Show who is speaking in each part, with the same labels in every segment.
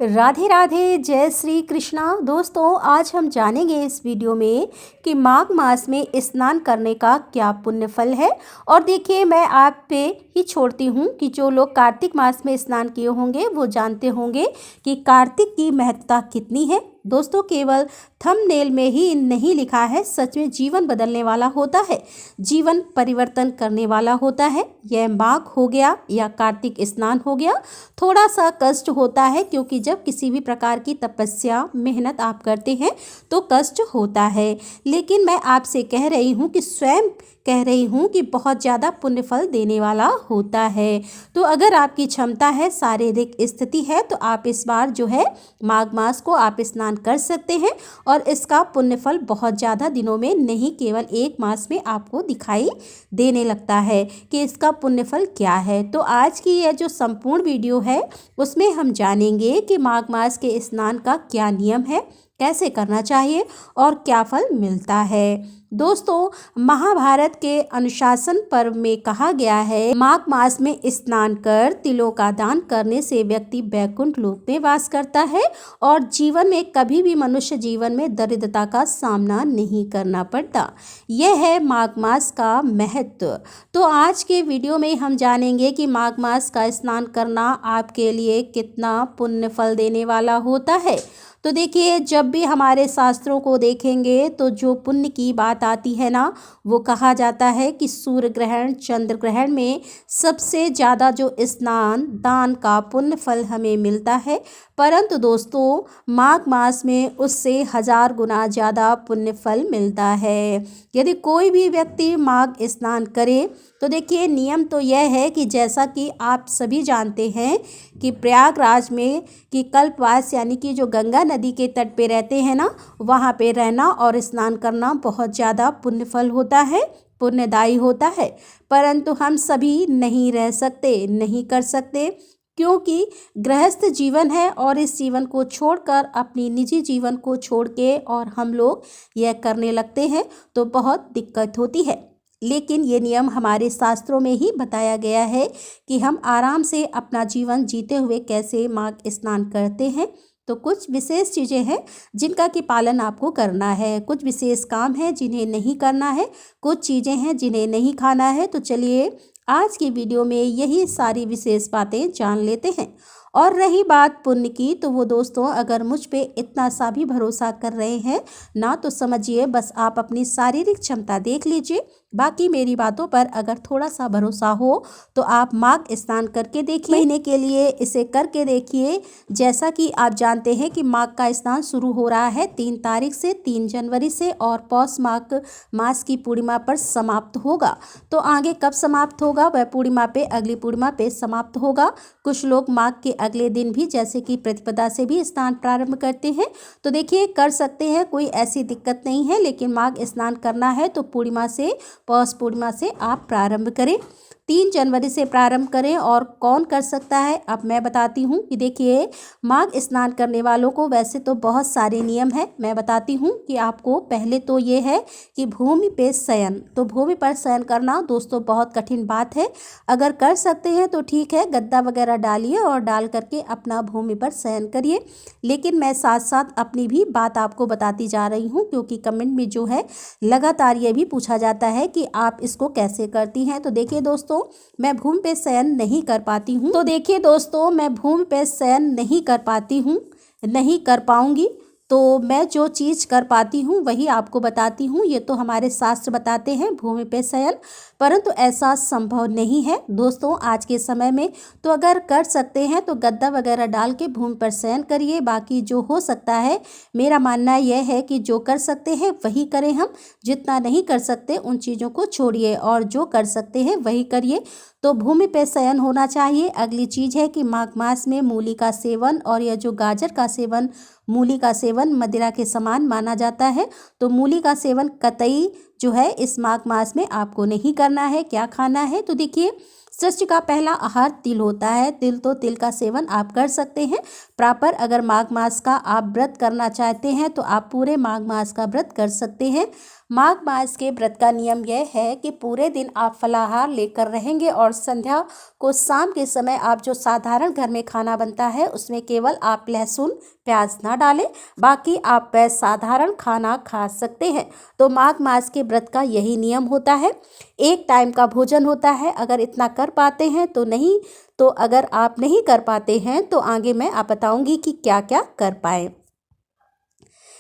Speaker 1: राधे राधे, जय श्री कृष्णा। दोस्तों, आज हम जानेंगे इस वीडियो में कि माघ मास में स्नान करने का क्या पुण्य फल है। और देखिए, मैं आप पे ही छोड़ती हूँ कि जो लोग कार्तिक मास में स्नान किए होंगे वो जानते होंगे कि कार्तिक की महत्ता कितनी है। दोस्तों, केवल थंबनेल में ही नहीं लिखा है, सच में जीवन बदलने वाला होता है, जीवन परिवर्तन करने वाला होता है। यह माघ हो गया या कार्तिक स्नान हो गया, थोड़ा सा कष्ट होता है क्योंकि जब किसी भी प्रकार की तपस्या मेहनत आप करते हैं तो कष्ट होता है। लेकिन मैं आपसे कह रही हूँ कि स्वयं कह रही हूँ कि बहुत ज़्यादा पुण्य फल देने वाला होता है। तो अगर आपकी क्षमता है, शारीरिक स्थिति है, तो आप इस बार जो है माघ मास को आप स्नान कर सकते हैं और इसका पुण्य फल बहुत ज़्यादा दिनों में नहीं, केवल एक मास में आपको दिखाई देने लगता है कि इसका पुण्य फल क्या है। तो आज की यह जो संपूर्ण वीडियो है उसमें हम जानेंगे कि माघ मास के स्नान का क्या नियम है, कैसे करना चाहिए और क्या फल मिलता है। दोस्तों, महाभारत के अनुशासन पर्व में कहा गया है, माघ मास में स्नान कर तिलों का दान करने से व्यक्ति वैकुंठ लोक में वास करता है और जीवन में कभी भी मनुष्य जीवन में दरिद्रता का सामना नहीं करना पड़ता। यह है माघ मास का महत्व। तो आज के वीडियो में हम जानेंगे कि माघ मास का स्नान करना आपके लिए कितना पुण्य फल देने वाला होता है। तो देखिए, जब भी हमारे शास्त्रों को देखेंगे तो जो पुण्य की बात आती है ना, वो कहा जाता है कि सूर्य ग्रहण, चंद्र ग्रहण में सबसे ज़्यादा जो स्नान दान का पुण्य फल हमें मिलता है। परंतु दोस्तों, माघ मास में उससे 1000 गुना ज़्यादा पुण्य फल मिलता है। यदि कोई भी व्यक्ति माघ स्नान करे तो देखिए, नियम तो यह है कि जैसा कि आप सभी जानते हैं कि प्रयागराज में कि कल्पवास यानी कि जो गंगा नदी के तट पे रहते हैं ना, वहाँ पे रहना और स्नान करना बहुत ज़्यादा पुण्य फल होता है, पुण्यदायी होता है। परंतु हम सभी नहीं रह सकते, नहीं कर सकते, क्योंकि गृहस्थ जीवन है और इस जीवन को छोड़कर अपनी निजी जीवन को छोड़ के और हम लोग यह करने लगते हैं तो बहुत दिक्कत होती है। लेकिन ये नियम हमारे शास्त्रों में ही बताया गया है कि हम आराम से अपना जीवन जीते हुए कैसे माघ स्नान करते हैं। तो कुछ विशेष चीज़ें हैं जिनका कि पालन आपको करना है, कुछ विशेष काम है जिन्हें नहीं करना है, कुछ चीज़ें हैं जिन्हें नहीं खाना है। तो चलिए, आज की वीडियो में यही सारी विशेष बातें जान लेते हैं। और रही बात पुण्य की, तो वो दोस्तों, अगर मुझ पे इतना सा भी भरोसा कर रहे हैं ना, तो समझिए बस आप अपनी शारीरिक क्षमता देख लीजिए। बाकी मेरी बातों पर अगर थोड़ा सा भरोसा हो तो आप माघ स्नान करके देखिए, महीने के लिए इसे करके देखिए। जैसा कि आप जानते हैं कि माघ का स्नान शुरू हो रहा है 3 तारीख से, 3 जनवरी से, और पौष माघ मास की पूर्णिमा पर समाप्त होगा। तो आगे कब समाप्त होगा, वह पूर्णिमा पे, अगली पूर्णिमा पे समाप्त होगा। कुछ लोग माघ के अगले दिन भी जैसे कि प्रतिपदा से भी स्नान प्रारंभ करते हैं। तो देखिए, कर सकते हैं, कोई ऐसी दिक्कत नहीं है। लेकिन माघ स्नान करना है तो पूर्णिमा से, पौष पूर्णिमा से आप प्रारंभ करें, 3 जनवरी से प्रारंभ करें। और कौन कर सकता है, अब मैं बताती हूँ कि देखिए, माघ स्नान करने वालों को वैसे तो बहुत सारे नियम हैं। मैं बताती हूँ कि आपको पहले तो ये है कि भूमि पे शयन, तो भूमि पर शयन करना दोस्तों बहुत कठिन बात है। अगर कर सकते हैं तो ठीक है, गद्दा वगैरह डालिए और डाल करके अपना भूमि पर शयन करिए। लेकिन मैं साथ साथ अपनी भी बात आपको बताती जा रही हूँ, क्योंकि कमेंट में जो है लगातार ये भी पूछा जाता है कि आप इसको कैसे करती हैं। तो देखिए दोस्तों, मैं भूमि पे शयन नहीं कर पाती हूँ, तो देखिए दोस्तों, मैं भूमि पे शयन नहीं कर पाती हूँ, नहीं कर पाऊंगी। तो मैं जो चीज़ कर पाती हूँ वही आपको बताती हूँ। ये तो हमारे शास्त्र बताते हैं भूमि पे शयन, परंतु ऐसा संभव नहीं है दोस्तों आज के समय में। तो अगर कर सकते हैं तो गद्दा वगैरह डाल के भूमि पर शयन करिए। बाकी जो हो सकता है, मेरा मानना यह है कि जो कर सकते हैं वही करें हम, जितना नहीं कर सकते उन चीज़ों को छोड़िए और जो कर सकते हैं वही करिए। तो भूमि पे शयन होना चाहिए। अगली चीज़ है कि माघ मास में मूली का सेवन और यह जो गाजर का सेवन, मूली का सेवन मदिरा के समान माना जाता है। तो मूली का सेवन कतई जो है इस माघ मास में आपको नहीं करना है। क्या खाना है, तो देखिए, सृष्टि का पहला आहार तिल होता है। तिल का सेवन आप कर सकते हैं प्रॉपर। अगर माघ मास का आप व्रत करना चाहते हैं तो आप पूरे माघ मास का व्रत कर सकते हैं। माघ मास के व्रत का नियम यह है कि पूरे दिन आप फलाहार लेकर रहेंगे और संध्या को शाम के समय आप जो साधारण घर में खाना बनता है उसमें केवल आप लहसुन प्याज ना डालें, बाकी आप वह साधारण खाना खा सकते हैं। तो माघ मास के व्रत का यही नियम होता है। एक टाइम का भोजन होता है, अगर इतना कर पाते हैं तो नहीं, तो अगर आप नहीं कर पाते हैं तो आगे मैं आप बताऊंगी कि क्या क्या कर पाएँ।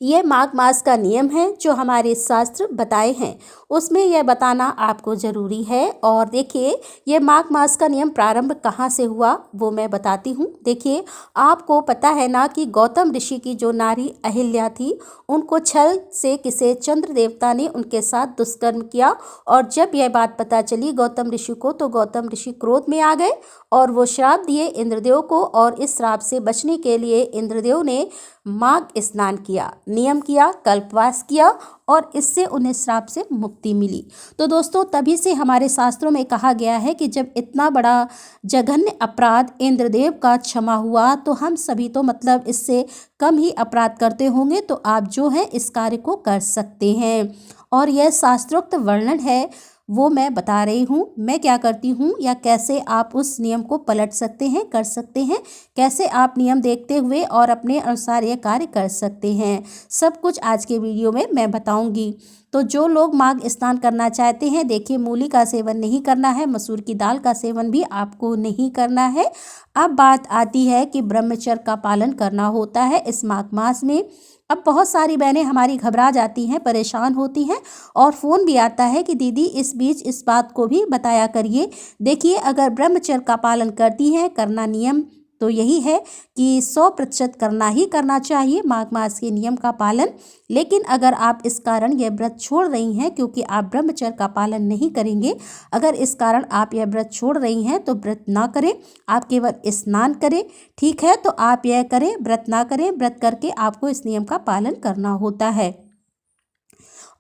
Speaker 1: ये माघ मास का नियम है जो हमारे शास्त्र बताए हैं, उसमें यह बताना आपको ज़रूरी है। और देखिए, ये माघ मास का नियम प्रारंभ कहाँ से हुआ वो मैं बताती हूँ। देखिए, आपको पता है ना कि गौतम ऋषि की जो नारी अहिल्या थी, उनको छल से किसे चंद्र देवता ने उनके साथ दुष्कर्म किया। और जब यह बात पता चली गौतम ऋषि को, तो गौतम ऋषि क्रोध में आ गए और वो श्राप दिए इंद्रदेव को। और इस श्राप से बचने के लिए इंद्रदेव ने माघ स्नान किया, नियम किया, कल्पवास किया और इससे उन्हें श्राप से मुक्ति मिली। तो दोस्तों, तभी से हमारे शास्त्रों में कहा गया है कि जब इतना बड़ा जघन्य अपराध इंद्रदेव का क्षमा हुआ, तो हम सभी तो मतलब इससे कम ही अपराध करते होंगे, तो आप जो है इस कार्य को कर सकते हैं। और यह शास्त्रोक्त वर्णन है, वो मैं बता रही हूँ मैं क्या करती हूँ या कैसे आप उस नियम को पलट सकते हैं, कर सकते हैं, कैसे आप नियम देखते हुए और अपने अनुसार यह कार्य कर सकते हैं। सब कुछ आज के वीडियो में मैं बताऊंगी। तो जो लोग माघ स्नान करना चाहते हैं, देखिए, मूली का सेवन नहीं करना है, मसूर की दाल का सेवन भी आपको नहीं करना है। अब बात आती है कि ब्रह्मचर्य का पालन करना होता है इस माघ मास में। अब बहुत सारी बहनें हमारी घबरा जाती हैं, परेशान होती हैं और फ़ोन भी आता है कि दीदी इस बीच इस बात को भी बताया करिए। देखिए, अगर ब्रह्मचर्य का पालन करती हैं, करना नियम तो यही है कि 100% करना ही करना चाहिए माघ मास के नियम का पालन। लेकिन अगर आप इस कारण यह व्रत छोड़ रही हैं क्योंकि आप ब्रह्मचर्य का पालन नहीं करेंगे, अगर इस कारण आप यह व्रत छोड़ रही हैं तो व्रत ना करें, आप केवल स्नान करें। ठीक है, तो आप यह करें, व्रत ना करें, व्रत करके आपको इस नियम का पालन करना होता है।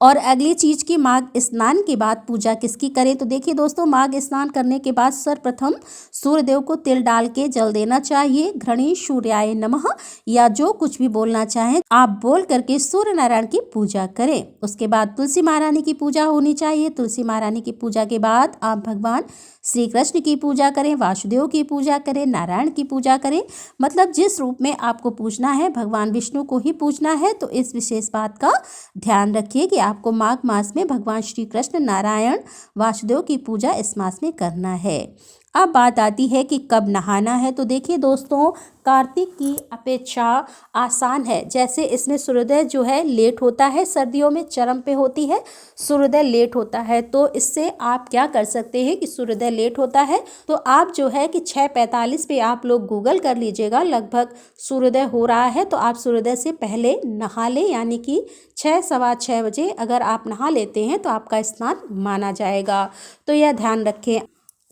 Speaker 1: और अगली चीज़ की माघ स्नान के बाद पूजा किसकी करें, तो देखिए दोस्तों, माघ स्नान करने के बाद सर्वप्रथम सूर्यदेव को तिल डाल के जल देना चाहिए। घृणी सूर्याय नमः या जो कुछ भी बोलना चाहें आप बोल करके सूर्य नारायण की पूजा करें। उसके बाद तुलसी महारानी की पूजा होनी चाहिए। तुलसी महारानी की पूजा के बाद आप भगवान श्री कृष्ण की पूजा करें, वासुदेव की पूजा करें, नारायण की पूजा करें। मतलब जिस रूप में आपको पूजना है, भगवान विष्णु को ही पूजना है। तो इस विशेष बात का ध्यान रखिए कि आपको माघ मास में भगवान श्री कृष्ण, नारायण, वासुदेव की पूजा इस मास में करना है। अब बात आती है कि कब नहाना है। तो देखिए दोस्तों, कार्तिक की अपेक्षा आसान है। जैसे इसमें सूर्योदय जो है लेट होता है, सर्दियों में चरम पे होती है, सूर्योदय लेट होता है। तो इससे आप क्या कर सकते हैं कि सूर्योदय लेट होता है तो आप जो है कि 6:45 पे आप लोग गूगल कर लीजिएगा, लगभग सूर्योदय हो रहा है, तो आप सूर्योदय से पहले नहा लें। यानी कि 6, सवा 6 बजे अगर आप नहा लेते हैं तो आपका स्नान माना जाएगा। तो यह ध्यान रखें।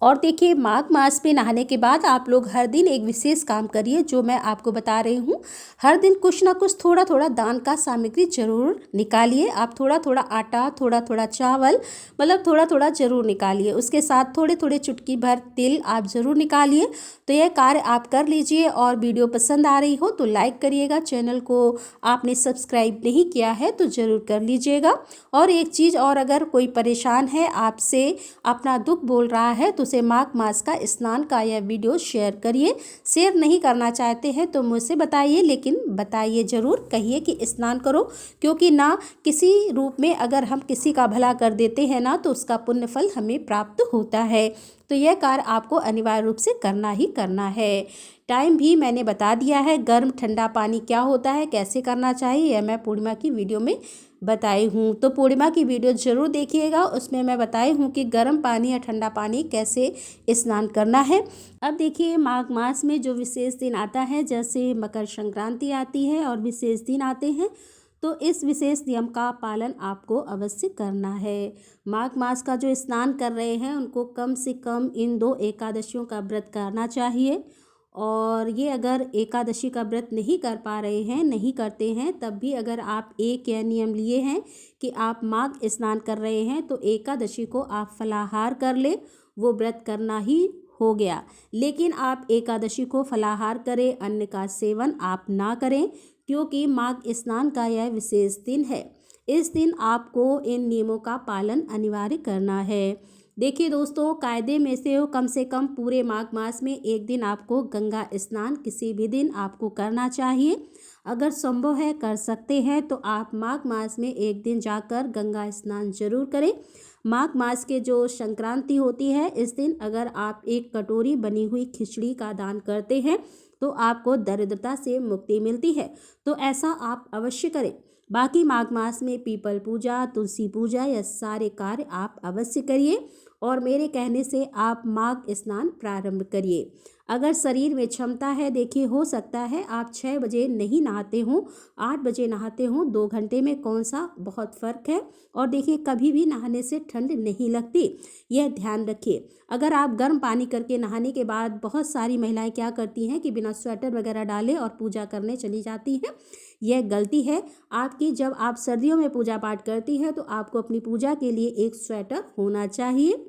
Speaker 1: और देखिए, माघ मास में नहाने के बाद आप लोग हर दिन एक विशेष काम करिए जो मैं आपको बता रही हूँ। हर दिन कुछ ना कुछ थोड़ा थोड़ा दान का सामग्री जरूर निकालिए। आप थोड़ा थोड़ा आटा, थोड़ा थोड़ा चावल, मतलब थोड़ा थोड़ा जरूर निकालिए। उसके साथ थोड़े थोड़े चुटकी भर तिल आप जरूर निकालिए। तो यह कार्य आप कर लीजिए। और वीडियो पसंद आ रही हो तो लाइक करिएगा। चैनल को आपने सब्सक्राइब नहीं किया है तो ज़रूर कर लीजिएगा। और एक चीज़ और, अगर कोई परेशान है, आपसे अपना दुख बोल रहा है, तो उसे माघ मास का स्नान का यह वीडियो शेयर करिए। शेयर नहीं करना चाहते हैं तो मुझसे बताइए, लेकिन बताइए ज़रूर, कहिए कि स्नान करो। क्योंकि ना किसी रूप में अगर हम किसी का भला कर देते हैं ना, तो उसका पुण्य फल हमें प्राप्त होता है। तो यह कार्य आपको अनिवार्य रूप से करना ही करना है। टाइम भी मैंने बता दिया है। गर्म ठंडा पानी क्या होता है, कैसे करना चाहिए, यह मैं पूर्णिमा की वीडियो में बताई हूँ। तो पूर्णिमा की वीडियो ज़रूर देखिएगा, उसमें मैं बताई हूँ कि गर्म पानी या ठंडा पानी कैसे स्नान करना है। अब देखिए, माघ मास में जो विशेष दिन आता है, जैसे मकर संक्रांति आती है और विशेष दिन आते हैं, तो इस विशेष नियम का पालन आपको अवश्य करना है। माघ मास का जो स्नान कर रहे हैं उनको कम से कम इन 2 एकादशियों का व्रत करना चाहिए। और ये अगर एकादशी का व्रत नहीं कर पा रहे हैं, नहीं करते हैं, तब भी अगर आप एक यह नियम लिए हैं कि आप माघ स्नान कर रहे हैं तो एकादशी को आप फलाहार कर ले, वो व्रत करना ही हो गया। लेकिन आप एकादशी को फलाहार करें, अन्न का सेवन आप ना करें, क्योंकि माघ स्नान का यह विशेष दिन है। इस दिन आपको इन नियमों का पालन अनिवार्य करना है। देखिए दोस्तों, कायदे में से कम पूरे माघ मास में एक दिन आपको गंगा स्नान किसी भी दिन आपको करना चाहिए। अगर संभव है कर सकते हैं तो आप माघ मास में एक दिन जाकर गंगा स्नान जरूर करें। माघ मास के जो संक्रांति होती है, इस दिन अगर आप एक कटोरी बनी हुई खिचड़ी का दान करते हैं तो आपको दरिद्रता से मुक्ति मिलती है। तो ऐसा आप अवश्य करें। बाकी माघ मास में पीपल पूजा, तुलसी पूजा, यह सारे कार्य आप अवश्य करिए और मेरे कहने से आप माघ स्नान प्रारंभ करिए। अगर शरीर में क्षमता है, देखिए हो सकता है आप 6 बजे नहीं नहाते हों, 8 बजे नहाते हों, 2 घंटे में कौन सा बहुत फ़र्क है। और देखिए कभी भी नहाने से ठंड नहीं लगती, यह ध्यान रखिए। अगर आप गर्म पानी करके नहाने के बाद, बहुत सारी महिलाएं क्या करती हैं कि बिना स्वेटर वगैरह डाले और पूजा करने चली जाती हैं, यह गलती है आपकी। जब आप सर्दियों में पूजा पाठ करती हैं तो आपको अपनी पूजा के लिए एक स्वेटर होना चाहिए,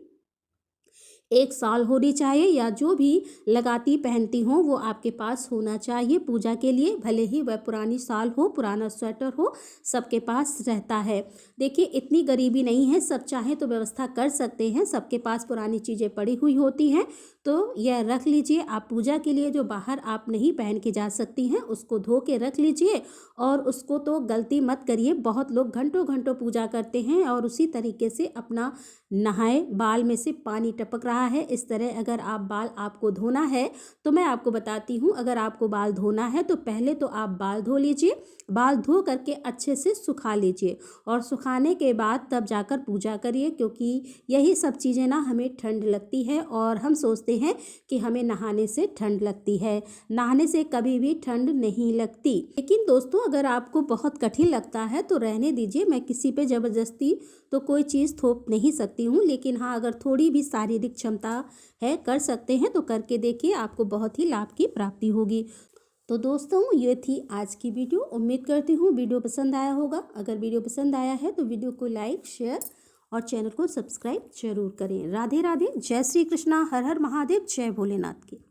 Speaker 1: एक साल होनी चाहिए, या जो भी लगाती पहनती हो वो आपके पास होना चाहिए पूजा के लिए। भले ही वह पुरानी साल हो, पुराना स्वेटर हो, सबके पास रहता है। देखिए इतनी गरीबी नहीं है, सब चाहें तो व्यवस्था कर सकते हैं, सबके पास पुरानी चीज़ें पड़ी हुई होती हैं, तो यह रख लीजिए। आप पूजा के लिए जो बाहर आप नहीं पहन के जा सकती हैं उसको धो के रख लीजिए। और उसको तो गलती मत करिए, बहुत लोग घंटों घंटों पूजा करते हैं और उसी तरीके से अपना नहाए, बाल में से पानी टपक रहा है। इस तरह अगर आप बाल आपको धोना है तो मैं आपको बताती हूँ, अगर आपको बाल धोना है तो पहले तो आप बाल धो लीजिए, बाल धो करके अच्छे से सुखा लीजिए और सुखाने के बाद तब जाकर पूजा करिए, क्योंकि यही सब चीज़ें ना हमें ठंड लगती है और हम सोचते हैं कि हमें नहाने से ठंड लगती है। नहाने से कभी भी ठंड नहीं लगती। लेकिन दोस्तों अगर आपको बहुत कठिन लगता है तो रहने दीजिए, मैं किसी पे ज़बरदस्ती तो कोई चीज़ थोप नहीं सकती हूँ। लेकिन हाँ, अगर थोड़ी भी शारीरिक क्षमता है, कर सकते हैं तो करके देखिए, आपको बहुत ही लाभ की प्राप्ति होगी। तो दोस्तों ये थी आज की वीडियो। उम्मीद करती हूँ वीडियो पसंद आया होगा। अगर वीडियो पसंद आया है तो वीडियो को लाइक, शेयर और चैनल को सब्सक्राइब जरूर करें। राधे राधे, जय श्री कृष्णा, हर हर महादेव, जय भोलेनाथ की।